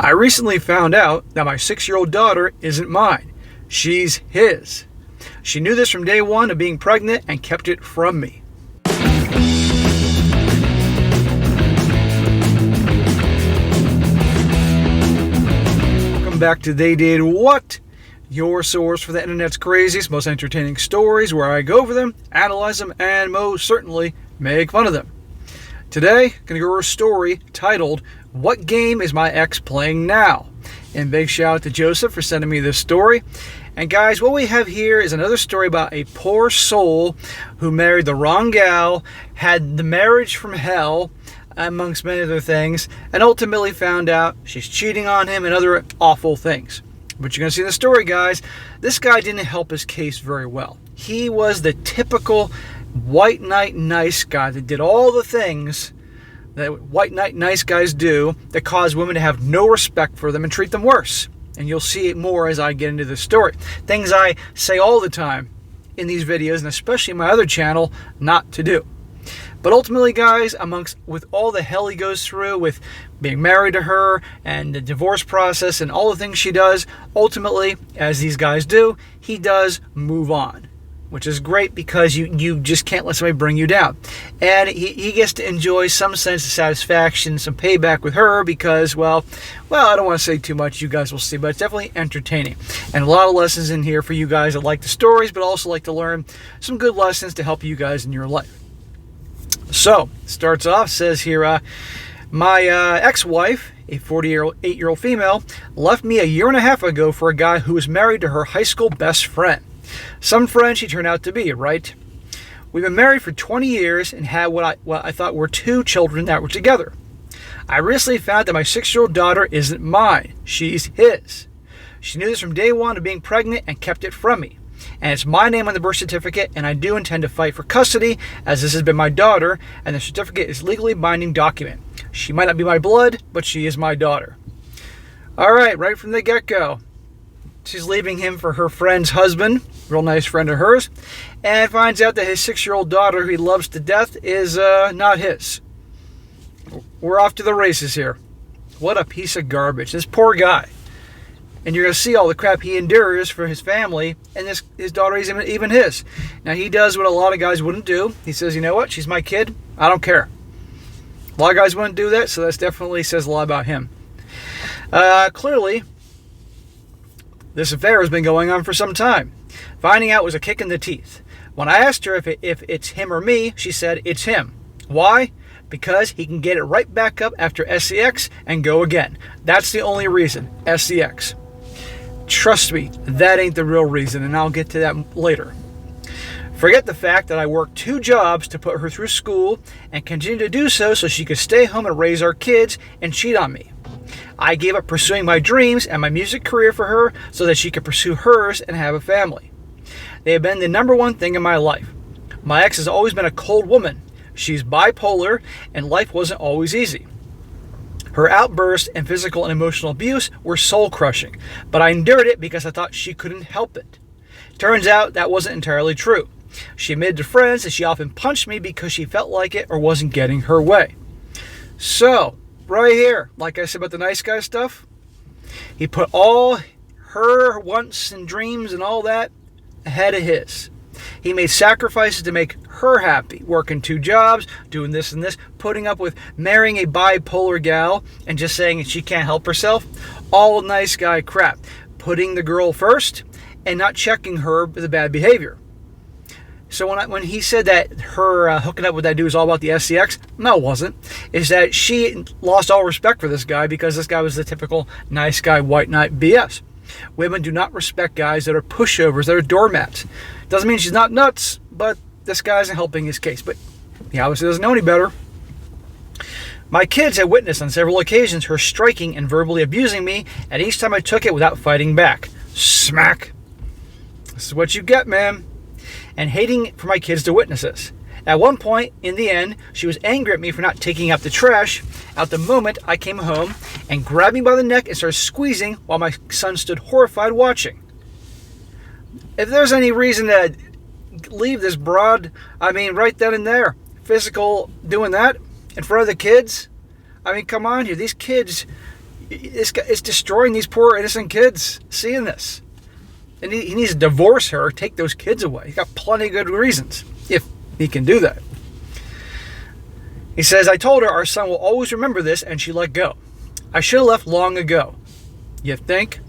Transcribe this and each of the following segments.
I recently found out that my 6-year-old daughter isn't mine. She's his. She knew this from day one of being pregnant and kept it from me. Welcome back to They Did What? Your source for the internet's craziest, most entertaining stories, where I go over them, analyze them, and most certainly make fun of them. Today, I'm going to go over a story titled, What Game Is My Ex Playing Now? And big shout out to Joseph for sending me this story. And guys, what we have here is another story about a poor soul who married the wrong gal, had the marriage from hell, amongst many other things, and ultimately found out she's cheating on him and other awful things. But you're going to see in the story, guys, this guy didn't help his case very well. He was the typical white knight nice guy that did all the things that white knight nice guys do that cause women to have no respect for them and treat them worse. And you'll see it more as I get into this story. Things I say all the time in these videos, and especially my other channel, not to do. But ultimately, guys, with all the hell he goes through with being married to her and the divorce process and all the things she does, ultimately, as these guys do, he does move on. Which is great because you just can't let somebody bring you down. And he gets to enjoy some sense of satisfaction, some payback with her because, well, I don't want to say too much, you guys will see, but it's definitely entertaining. And a lot of lessons in here for you guys that like the stories, but also like to learn some good lessons to help you guys in your life. So, starts off, says here, my ex-wife, a 48-year-old female, left me a year and a half ago for a guy who was married to her high school best friend. Some friend she turned out to be, right? We've been married for 20 years and had what I thought were 2 children that were together. I recently found that my 6-year-old daughter isn't mine. She's his. She knew this from day one of being pregnant and kept it from me. And it's my name on the birth certificate, and I do intend to fight for custody, as this has been my daughter, and the certificate is a legally binding document. She might not be my blood, but she is my daughter. Alright, right from the get-go. She's leaving him for her friend's husband, real nice friend of hers, and finds out that his 6-year-old daughter, who he loves to death, is not his. We're off to the races here. What a piece of garbage. This poor guy. And you're going to see all the crap he endures for his family, and his daughter isn't even his. Now, he does what a lot of guys wouldn't do. He says, you know what, she's my kid, I don't care. A lot of guys wouldn't do that, so that definitely says a lot about him. Clearly, this affair has been going on for some time. Finding out was a kick in the teeth. When I asked her if it's him or me, she said it's him. Why? Because he can get it right back up after SCX and go again. That's the only reason, SCX. Trust me, that ain't the real reason, and I'll get to that later. Forget the fact that I worked 2 jobs to put her through school and continue to do so she could stay home and raise our kids and cheat on me. I gave up pursuing my dreams and my music career for her so that she could pursue hers and have a family. They have been the number one thing in my life. My ex has always been a cold woman. She's bipolar, and life wasn't always easy. Her outbursts and physical and emotional abuse were soul-crushing, but I endured it because I thought she couldn't help it. Turns out that wasn't entirely true. She admitted to friends that she often punched me because she felt like it or wasn't getting her way. So, right here, like I said about the nice guy stuff, he put all her wants and dreams and all that ahead of his. He made sacrifices to make her happy, working 2 jobs, doing this and this, putting up with marrying a bipolar gal and just saying she can't help herself. All nice guy crap. Putting the girl first and not checking her with the bad behavior. So when he said that her hooking up with that dude was all about the SCX, no, it wasn't. It's that she lost all respect for this guy because this guy was the typical nice guy, white knight BS. Women do not respect guys that are pushovers, that are doormats. Doesn't mean she's not nuts, but this guy isn't helping his case. But he obviously doesn't know any better. My kids have witnessed on several occasions her striking and verbally abusing me, and each time I took it without fighting back. Smack. This is what you get, man. And hating for my kids to witness this. At one point, in the end, she was angry at me for not taking out the trash at the moment I came home and grabbed me by the neck and started squeezing while my son stood horrified watching. If there's any reason to leave this broad, right then and there, physical doing that in front of the kids, come on here. These kids, This guy is destroying these poor innocent kids seeing this. And he needs to divorce her, take those kids away. He's got plenty of good reasons, if he can do that. He says, I told her our son will always remember this, and she let go. I should have left long ago. You think?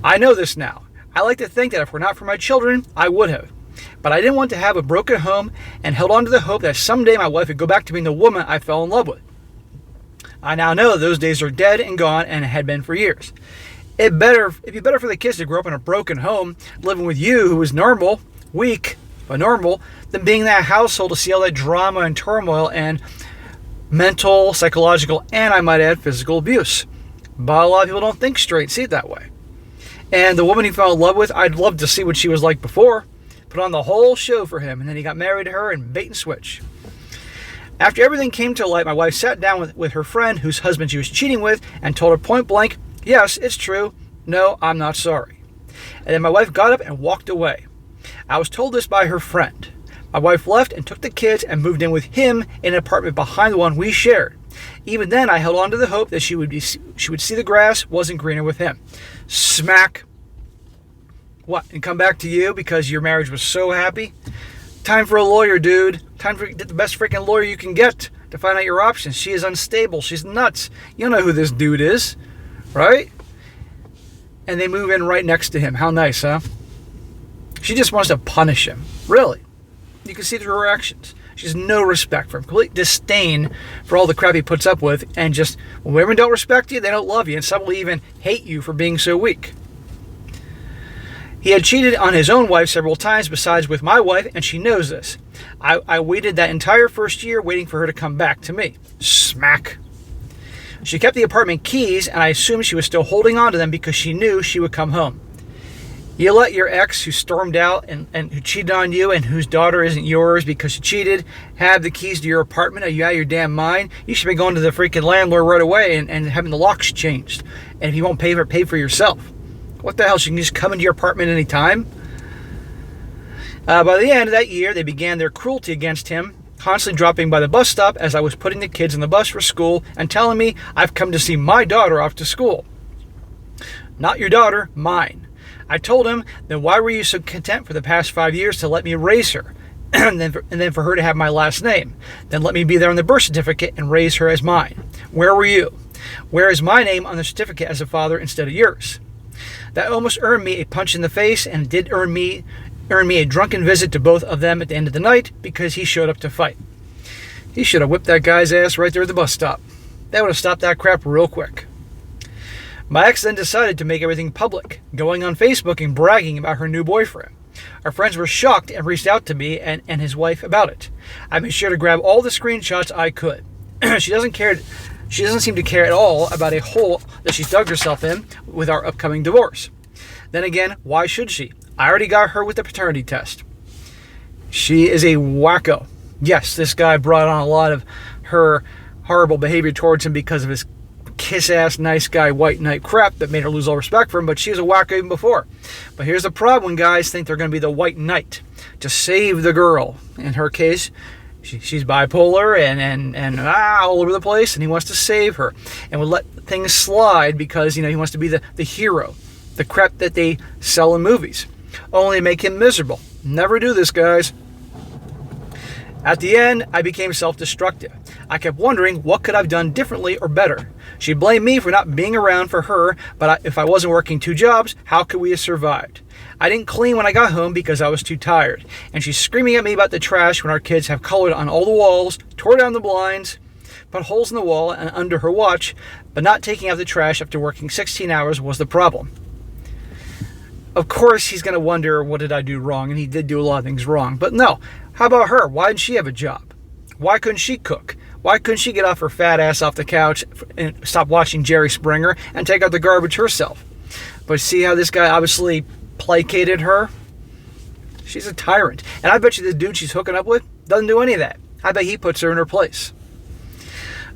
I know this now. I like to think that if it were not for my children, I would have. But I didn't want to have a broken home and held on to the hope that someday my wife would go back to being the woman I fell in love with. I now know that those days are dead and gone and had been for years. It'd be better for the kids to grow up in a broken home, living with you, who is normal, weak, but normal, than being in that household to see all that drama and turmoil and mental, psychological, and I might add, physical abuse. But a lot of people don't think straight and see it that way. And the woman he fell in love with, I'd love to see what she was like before. Put on the whole show for him, and then he got married to her and bait and switch. After everything came to light, my wife sat down with her friend, whose husband she was cheating with, and told her point blank, yes, it's true. No, I'm not sorry. And then my wife got up and walked away. I was told this by her friend. My wife left and took the kids and moved in with him in an apartment behind the one we shared. Even then, I held on to the hope that she would see the grass wasn't greener with him. Smack. What? And come back to you because your marriage was so happy? Time for a lawyer, dude. Time for get the best freaking lawyer you can get to find out your options. She is unstable. She's nuts. You know who this dude is, right? And they move in right next to him. How nice, huh? She just wants to punish him. Really. You can see through her actions. She has no respect for him. Complete disdain for all the crap he puts up with. And just, when women don't respect you, they don't love you. And some will even hate you for being so weak. He had cheated on his own wife several times besides with my wife, and she knows this. I waited that entire first year waiting for her to come back to me. Smack. She kept the apartment keys, and I assumed she was still holding on to them because she knew she would come home. You let your ex, who stormed out and who cheated on you and whose daughter isn't yours because she cheated, have the keys to your apartment? Are you out of your damn mind? You should be going to the freaking landlord right away and having the locks changed. And if you won't pay for yourself. What the hell? She can just come into your apartment anytime? By the end of that year, they began their cruelty against him, constantly dropping by the bus stop as I was putting the kids in the bus for school and telling me I've come to see my daughter off to school. Not your daughter, mine. I told him, then why were you so content for the past 5 years to let me raise her? and then for her to have my last name? Then let me be there on the birth certificate and raise her as mine. Where were you? Where is my name on the certificate as a father instead of yours? That almost earned me a punch in the face and did earn me a drunken visit to both of them at the end of the night because he showed up to fight. He should have whipped that guy's ass right there at the bus stop. That would have stopped that crap real quick. My ex then decided to make everything public, going on Facebook and bragging about her new boyfriend. Our friends were shocked and reached out to me and his wife about it. I made sure to grab all the screenshots I could. She doesn't seem to care at all about a hole that she's dug herself in with our upcoming divorce. Then again, why should she? I already got her with the paternity test. She is a wacko. Yes, this guy brought on a lot of her horrible behavior towards him because of his kiss-ass, nice guy, white knight crap that made her lose all respect for him, but she was a wacko even before. But here's the problem when guys think they're going to be the white knight to save the girl. In her case, she's bipolar and all over the place, and he wants to save her and would let things slide because, he wants to be the hero, the crap that they sell in movies, only to make him miserable. Never do this, guys. At the end, I became self-destructive. I kept wondering what could I have done differently or better. She blamed me for not being around for her, but if I wasn't working 2 jobs, how could we have survived? I didn't clean when I got home because I was too tired, and she's screaming at me about the trash when our kids have colored on all the walls, tore down the blinds, put holes in the wall and under her watch, but not taking out the trash after working 16 hours was the problem. Of course, he's going to wonder, what did I do wrong? And he did do a lot of things wrong. But no, how about her? Why didn't she have a job? Why couldn't she cook? Why couldn't she get off her fat ass off the couch and stop watching Jerry Springer and take out the garbage herself? But see how this guy obviously placated her? She's a tyrant. And I bet you the dude she's hooking up with doesn't do any of that. I bet he puts her in her place.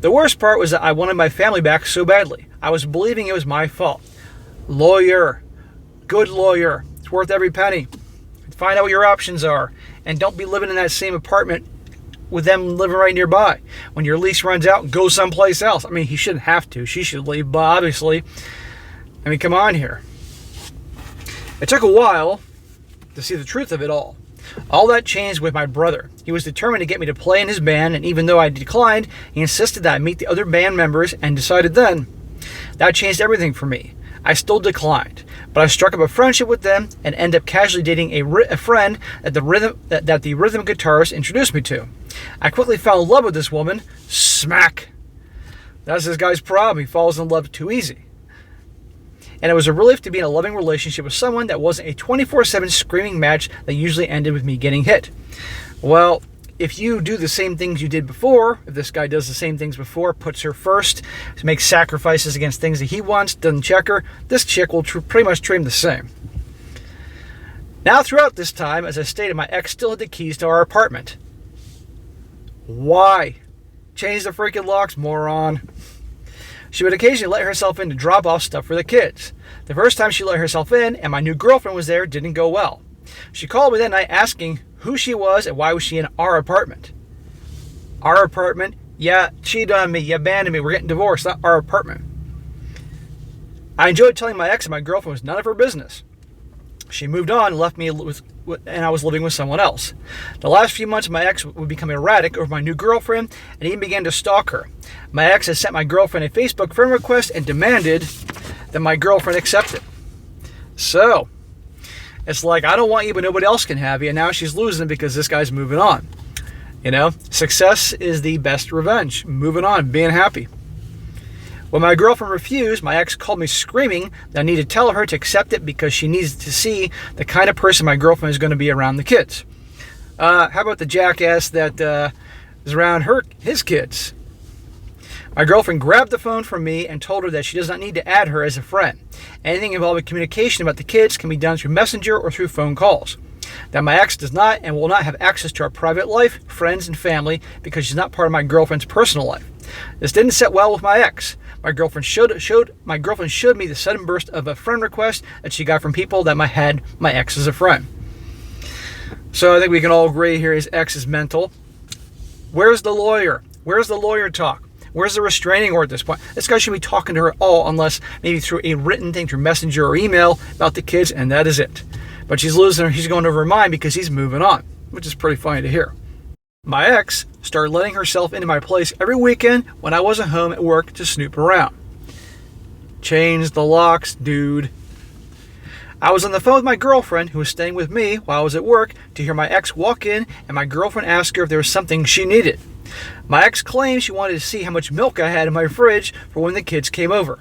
The worst part was that I wanted my family back so badly. I was believing it was my fault. Lawyer. Good lawyer. It's worth every penny. Find out what your options are. And don't be living in that same apartment with them living right nearby. When your lease runs out, go someplace else. I mean, he shouldn't have to. She should leave, but obviously, I mean, come on here. It took a while to see the truth of it all. All that changed with my brother. He was determined to get me to play in his band, and even though I declined, he insisted that I meet the other band members and decided then. That changed everything for me. I still declined, but I struck up a friendship with them and ended up casually dating a friend that the rhythm guitarist introduced me to. I quickly fell in love with this woman. Smack! That's this guy's problem. He falls in love too easy. And it was a relief to be in a loving relationship with someone that wasn't a 24/7 screaming match that usually ended with me getting hit. Well, if you do the same things you did before, if this guy does the same things before, puts her first, makes sacrifices against things that he wants, doesn't check her, this chick will pretty much treat him the same. Now, throughout this time, as I stated, my ex still had the keys to our apartment. Why? Change the freaking locks, moron. She would occasionally let herself in to drop off stuff for the kids. The first time she let herself in and my new girlfriend was there didn't go well. She called me that night asking who she was and why was she in our apartment. Our apartment? Yeah, cheated on me, you abandoned me, we're getting divorced, not our apartment. I enjoyed telling my ex and my girlfriend was none of her business. She moved on and left me and I was living with someone else. The last few months, my ex would become erratic over my new girlfriend and even began to stalk her. My ex has sent my girlfriend a Facebook friend request and demanded that my girlfriend accept it. So, it's like, I don't want you, but nobody else can have you. And now she's losing because this guy's moving on. You know, success is the best revenge. Moving on, being happy. When my girlfriend refused, my ex called me screaming that I need to tell her to accept it because she needs to see the kind of person my girlfriend is going to be around the kids. How about the jackass that is around his kids? My girlfriend grabbed the phone from me and told her that she does not need to add her as a friend. Anything involving communication about the kids can be done through Messenger or through phone calls. That my ex does not and will not have access to our private life, friends, and family because she's not part of my girlfriend's personal life. This didn't sit well with my ex. My girlfriend showed me the sudden burst of a friend request that she got from people that had my ex as a friend. So I think we can all agree here his ex is mental. Where's the lawyer? Where's the lawyer talk? Where's the restraining order at this point? This guy should be talking to her at all, unless maybe through a written thing, through Messenger or email about the kids, and that is it. But she's losing her. He's going over her mind because he's moving on, which is pretty funny to hear. My ex started letting herself into my place every weekend when I wasn't home at work to snoop around. Change the locks, dude. I was on the phone with my girlfriend, who was staying with me while I was at work, to hear my ex walk in and my girlfriend ask her if there was something she needed. My ex claimed she wanted to see how much milk I had in my fridge for when the kids came over.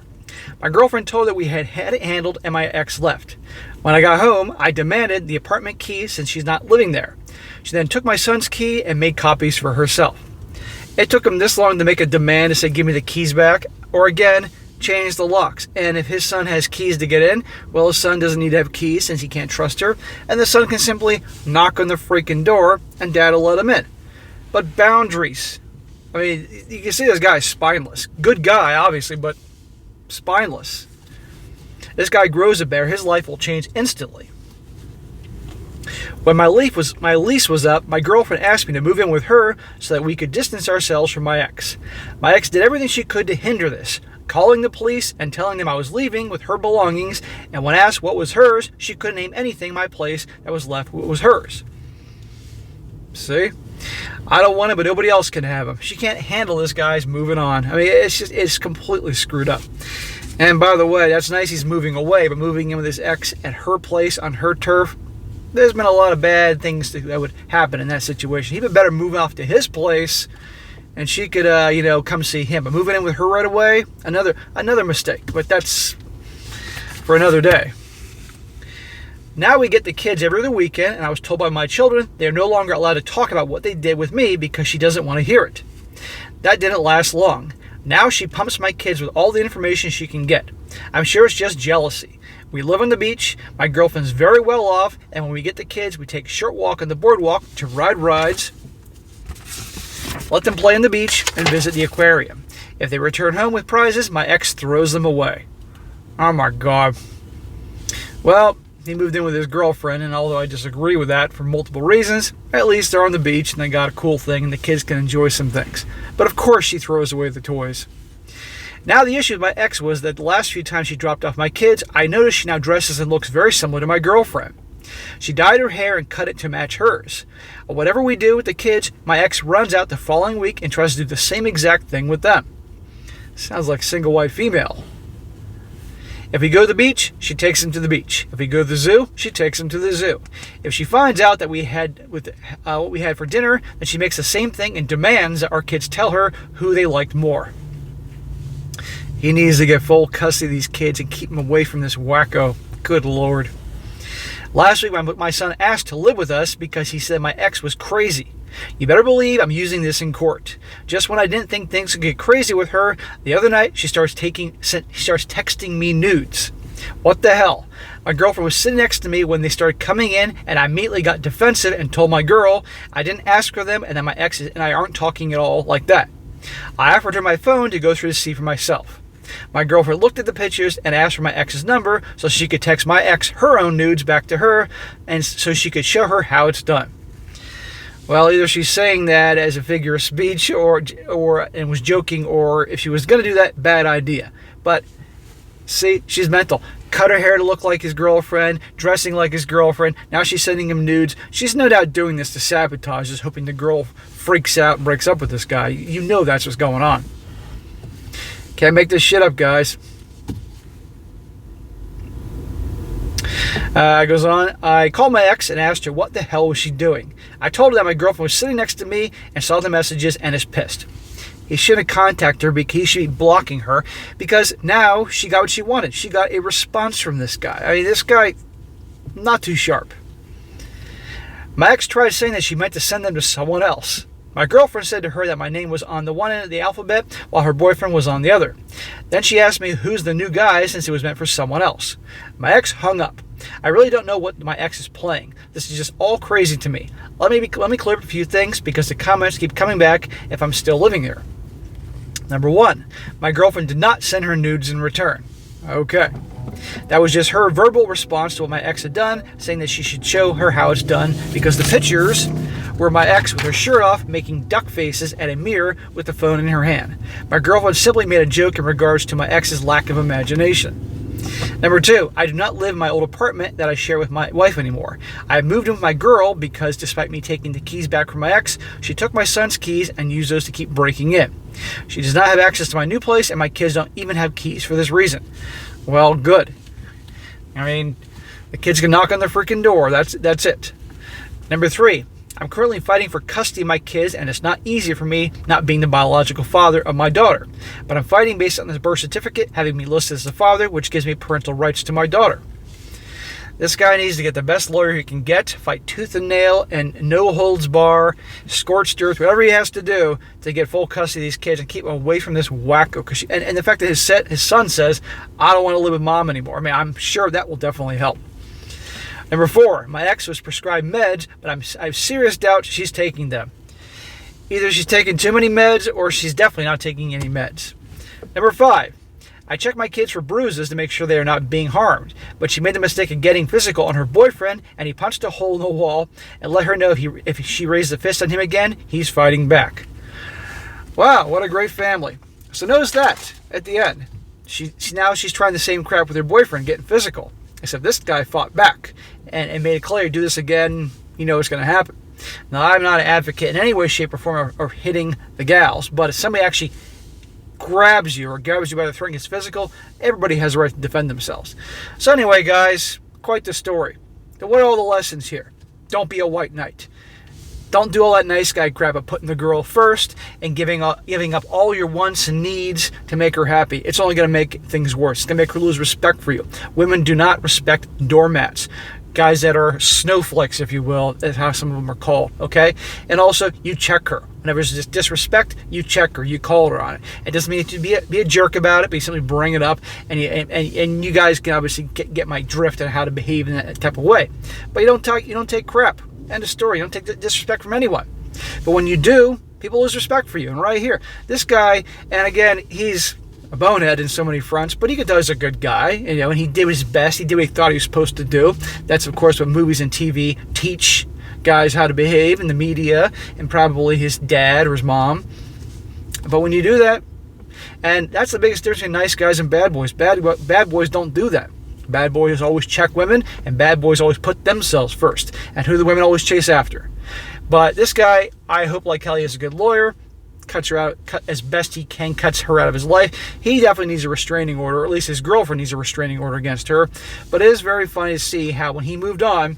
My girlfriend told her that we had it handled and my ex left. When I got home, I demanded the apartment key since she's not living there. She then took my son's key and made copies for herself. It took him this long to make a demand to say, give me the keys back, or again, change the locks. And if his son has keys to get in, well, his son doesn't need to have keys since he can't trust her, and the son can simply knock on the freaking door and dad will let him in. But boundaries. I mean, you can see this guy's spineless. Good guy, obviously, but spineless. This guy grows a bear. His life will change instantly. When my lease was up, my girlfriend asked me to move in with her so that we could distance ourselves from my ex. My ex did everything she could to hinder this, calling the police and telling them I was leaving with her belongings, and when asked what was hers, she couldn't name anything in my place that was left what was hers. See? I don't want him, but nobody else can have him. She can't handle this guy's moving on. I mean, it's completely screwed up. And by the way, that's nice he's moving away, but moving in with his ex at her place on her turf, there's been a lot of bad things that would happen in that situation. He'd better move off to his place, and she could, come see him. But moving in with her right away, another mistake. But that's for another day. Now we get the kids every other weekend, and I was told by my children they are no longer allowed to talk about what they did with me because she doesn't want to hear it. That didn't last long. Now she pumps my kids with all the information she can get. I'm sure it's just jealousy. We live on the beach, my girlfriend's very well off, and when we get the kids, we take a short walk on the boardwalk to ride rides, let them play on the beach, and visit the aquarium. If they return home with prizes, my ex throws them away. Oh my God. Well, he moved in with his girlfriend, and although I disagree with that for multiple reasons, at least they're on the beach and they got a cool thing and the kids can enjoy some things. But of course she throws away the toys. Now the issue with my ex was that the last few times she dropped off my kids, I noticed she now dresses and looks very similar to my girlfriend. She dyed her hair and cut it to match hers. Whatever we do with the kids, my ex runs out the following week and tries to do the same exact thing with them. Sounds like single white female. If we go to the beach, she takes him to the beach. If we go to the zoo, she takes him to the zoo. If she finds out that we had what we had for dinner, then she makes the same thing and demands that our kids tell her who they liked more. He needs to get full custody of these kids and keep them away from this wacko. Good Lord. Last week, my son asked to live with us because he said my ex was crazy. You better believe I'm using this in court. Just when I didn't think things would get crazy with her, the other night she starts texting me nudes. What the hell? My girlfriend was sitting next to me when they started coming in, and I immediately got defensive and told my girl I didn't ask for them and that my ex and I aren't talking at all like that. I offered her my phone to go through to see for myself. My girlfriend looked at the pictures and asked for my ex's number so she could text my ex her own nudes back to her and so she could show her how it's done. Well, either she's saying that as a figure of speech or was joking, or if she was going to do that, bad idea. But see, she's mental. Cut her hair to look like his girlfriend, dressing like his girlfriend. Now she's sending him nudes. She's no doubt doing this to sabotage, just hoping the girl freaks out and breaks up with this guy. You know that's what's going on. Can't make this shit up, guys. Goes on, I called my ex and asked her what the hell was she doing. I told her that my girlfriend was sitting next to me and saw the messages and is pissed. He shouldn't contact her because he should be blocking her because now she got what she wanted. She got a response from this guy. I mean, this guy, not too sharp. My ex tried saying that she meant to send them to someone else. My girlfriend said to her that my name was on the one end of the alphabet while her boyfriend was on the other. Then she asked me who's the new guy since it was meant for someone else. My ex hung up. I really don't know what my ex is playing. This is just all crazy to me. Let me clear up a few things because the comments keep coming back if I'm still living here. Number one, my girlfriend did not send her nudes in return. Okay. That was just her verbal response to what my ex had done, saying that she should show her how it's done because the pictures were my ex with her shirt off making duck faces at a mirror with the phone in her hand. My girlfriend simply made a joke in regards to my ex's lack of imagination. Number two, I do not live in my old apartment that I share with my wife anymore. I have moved in with my girl because despite me taking the keys back from my ex, she took my son's keys and used those to keep breaking in. She does not have access to my new place and my kids don't even have keys for this reason. Well, good. I mean, the kids can knock on the freaking door. That's it. Number three, I'm currently fighting for custody of my kids, and it's not easy for me not being the biological father of my daughter. But I'm fighting based on this birth certificate having me listed as the father, which gives me parental rights to my daughter. This guy needs to get the best lawyer he can get, fight tooth and nail, and no holds bar, scorched earth, whatever he has to do to get full custody of these kids and keep them away from this wacko. And the fact that his son says, I don't want to live with mom anymore. I mean, I'm sure that will definitely help. Number four, my ex was prescribed meds, but I have serious doubt she's taking them. Either she's taking too many meds or she's definitely not taking any meds. Number five, I check my kids for bruises to make sure they are not being harmed, but she made the mistake of getting physical on her boyfriend, and he punched a hole in the wall and let her know if she raised a fist on him again, he's fighting back. Wow, what a great family. So notice that at the end. She's trying the same crap with her boyfriend, getting physical. Except this guy fought back and made it clear, do this again, you know what's going to happen. Now, I'm not an advocate in any way, shape, or form of hitting the gals, but if somebody actually grabs you by the throat and gets physical, everybody has a right to defend themselves. So anyway, guys, quite the story. What are all the lessons here? Don't be a white knight. Don't do all that nice guy crap of putting the girl first and giving up all your wants and needs to make her happy. It's only going to make things worse. It's going to make her lose respect for you. Women do not respect doormats. Guys that are snowflakes, if you will, that's how some of them are called, okay? And also, you check her. Whenever there's disrespect, you check her, you call her on it. It doesn't mean to be a jerk about it, but you simply bring it up, and you guys can obviously get my drift on how to behave in that type of way. But you don't take crap. End of story. You don't take disrespect from anyone. But when you do, people lose respect for you. And right here, this guy, and again, he's a bonehead in so many fronts, but he does a good guy, and he did his best. He did what he thought he was supposed to do. That's, of course, what movies and TV teach guys how to behave in the media, and probably his dad or his mom. But when you do that, and that's the biggest difference between nice guys and bad boys. Bad boys don't do that. Bad boys always check women, and bad boys always put themselves first, and who the women always chase after. But this guy, I hope, like Kelly, is a good lawyer. Cuts her out as best he can, cuts her out of his life. He definitely needs a restraining order, or at least his girlfriend needs a restraining order against her. But it is very funny to see how when he moved on,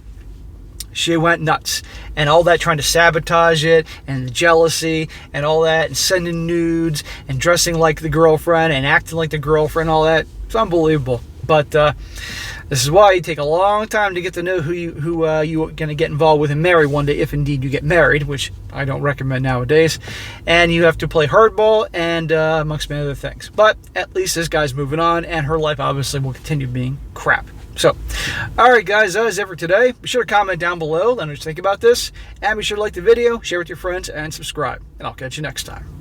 she went nuts. And all that trying to sabotage it, and the jealousy, and all that, and sending nudes, and dressing like the girlfriend, and acting like the girlfriend, all that. It's unbelievable. But this is why you take a long time to get to know who you're going to get involved with and marry one day, if indeed you get married, which I don't recommend nowadays. And you have to play hardball and amongst many other things. But at least this guy's moving on, and her life obviously will continue being crap. So, all right, guys, that is it for today. Be sure to comment down below, let me know what you think about this. And be sure to like the video, share with your friends, and subscribe. And I'll catch you next time.